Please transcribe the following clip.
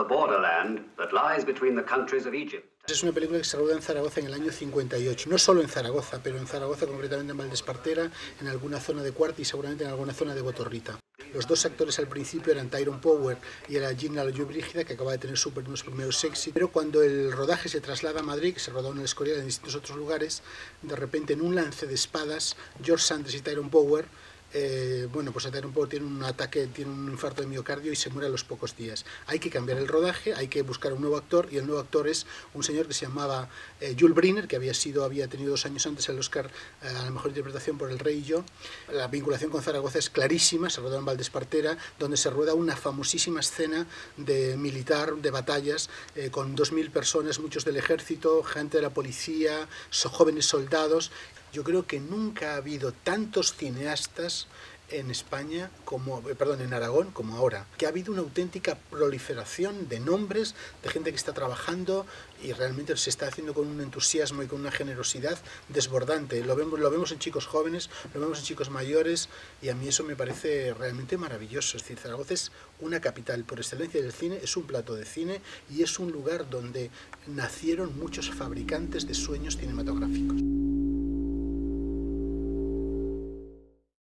borderland that lies between the countries of Egypt. Es una película que se rodó en Zaragoza en el año 58, no solo en Zaragoza, pero en Zaragoza, concretamente en Valdespartera, en alguna zona de Cuart y seguramente en alguna zona de Botorrita. Los dos actores al principio eran Tyrone Power y era Gina Lollobrigida, que acaba de tener unos primeros éxitos, pero cuando el rodaje se traslada a Madrid, que se rodó en el Escorial y en distintos otros lugares, de repente en un lance de espadas, George Sanders y Tyrone Power, pues Tyrone Power tiene un ataque, tiene un infarto de miocardio y se muere a los pocos días. Hay que cambiar el rodaje, hay que buscar un nuevo actor, y el nuevo actor es un señor que se llamaba Yul Brynner, que había tenido 2 años antes el Oscar a la mejor interpretación por El Rey y Yo. La vinculación con Zaragoza es clarísima, se rodó en Valdespartera, donde se rueda una famosísima escena de militar, de batallas, con 2000 personas, muchos del ejército, gente de la policía, jóvenes soldados. Yo creo que nunca ha habido tantos cineastas en España, en Aragón, como ahora. Que ha habido una auténtica proliferación de nombres, de gente que está trabajando y realmente se está haciendo con un entusiasmo y con una generosidad desbordante. Lo vemos en chicos jóvenes, lo vemos en chicos mayores, y a mí eso me parece realmente maravilloso. Es decir, Zaragoza es una capital por excelencia del cine, es un plato de cine y es un lugar donde nacieron muchos fabricantes de sueños cinematográficos.